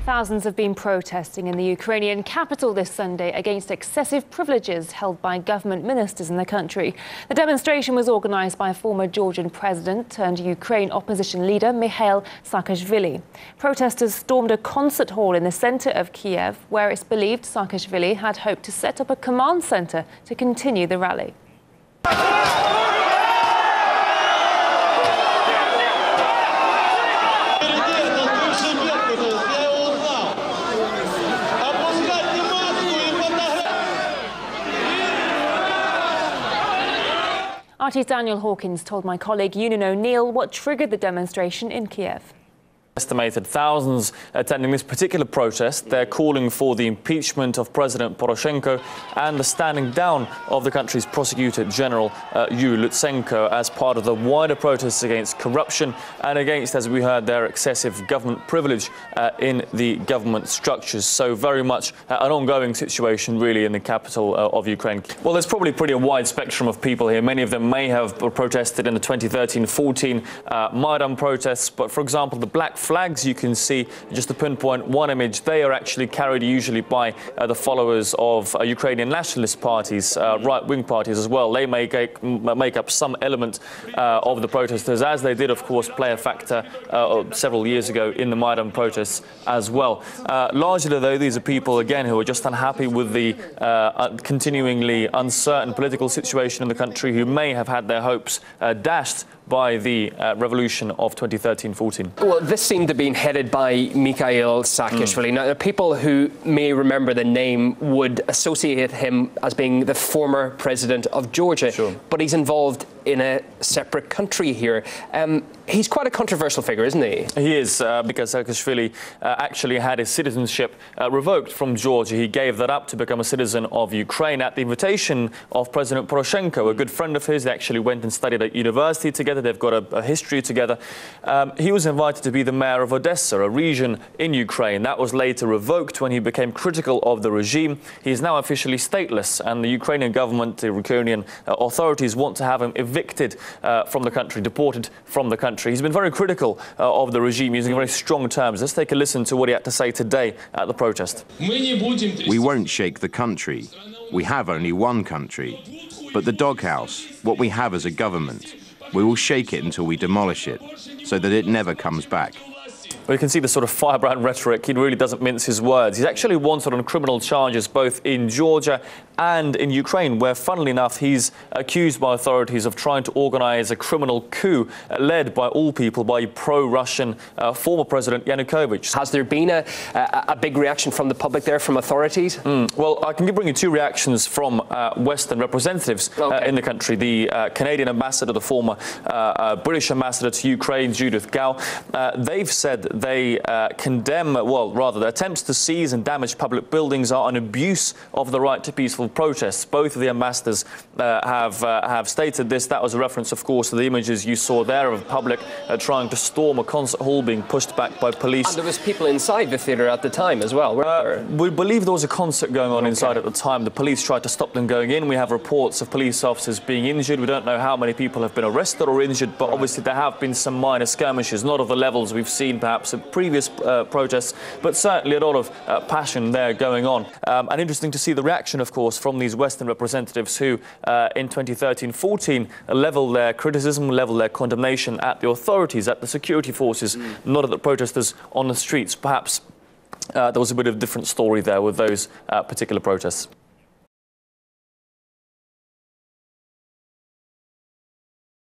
Thousands have been protesting in the Ukrainian capital this Sunday against excessive privileges held by government ministers in the country. The demonstration was organised by former Georgian president turned Ukraine opposition leader Mikhail Saakashvili. Protesters stormed a concert hall in the centre of Kiev, where it's believed Saakashvili had hoped to set up a command centre to continue the rally. RT's Daniel Hawkins told my colleague Ewan O'Neill what triggered the demonstration in Kiev. Estimated thousands attending this particular protest. They're calling for the impeachment of President Poroshenko and the standing down of the country's Prosecutor General Yulia Lutsenko as part of the wider protests against corruption and against, as we heard, their excessive government privilege in the government structures. So very much an ongoing situation really in the capital of Ukraine. Well, there's probably a wide spectrum of people here. Many of them may have protested in the 2013-14 Maidan protests, but for example, the black flags you can see, just to pinpoint one image, they are actually carried usually by the followers of Ukrainian nationalist parties, right-wing parties as well. They make up some element of the protesters, as they did, of course, play a factor several years ago in the Maidan protests as well. Largely, though, these are people, again, who are just unhappy with the continuingly uncertain political situation in the country, who may have had their hopes dashed by the revolution of 2013-14. Well, this seemed to be headed by Mikhail Saakashvili. Now, people who may remember the name would associate him as being the former president of Georgia, sure, but he's involved in a separate country here. He's quite a controversial figure, isn't he? He is, because Saakashvili actually had his citizenship revoked from Georgia. He gave that up to become a citizen of Ukraine at the invitation of President Poroshenko, a good friend of his. They actually went and studied at university together. They've got a history together. He was invited to be the mayor of Odessa, a region in Ukraine. That was later revoked when he became critical of the regime. He is now officially stateless, and the Ukrainian government, the Ukrainian authorities want to have him evicted from the country, deported from the country. He's been very critical of the regime, using very strong terms. Let's take a listen to what he had to say today at the protest. We won't shake the country. We have only one country. But the doghouse, what we have as a government, we will shake it until we demolish it, so that it never comes back. Well, you can see the sort of firebrand rhetoric. He really doesn't mince his words. He's actually wanted on criminal charges both in Georgia and in Ukraine, where, funnily enough, he's accused by authorities of trying to organize a criminal coup led by all people by pro-Russian former President Yanukovych. Has there been a big reaction from the public there, from authorities? Well, I can bring you two reactions from Western representatives in the country. The Canadian ambassador, the former British ambassador to Ukraine, Judith Gao, they've said they condemn, well, rather, the attempts to seize and damage public buildings are an abuse of the right to peaceful protests. Both of the ambassadors have stated this. That was a reference, of course, to the images you saw there of the public trying to storm a concert hall being pushed back by police. And there was people inside the theatre at the time as well, weren't there? We believe there was a concert going on inside at the time. The police tried to stop them going in. We have reports of police officers being injured. We don't know how many people have been arrested or injured, but obviously there have been some minor skirmishes, not of the levels we've seen perhaps at previous protests, but certainly a lot of passion there going on. And interesting to see the reaction, of course, from these Western representatives who in 2013-14 leveled their criticism, leveled their condemnation at the authorities, at the security forces, not at the protesters on the streets. Perhaps there was a bit of a different story there with those particular protests.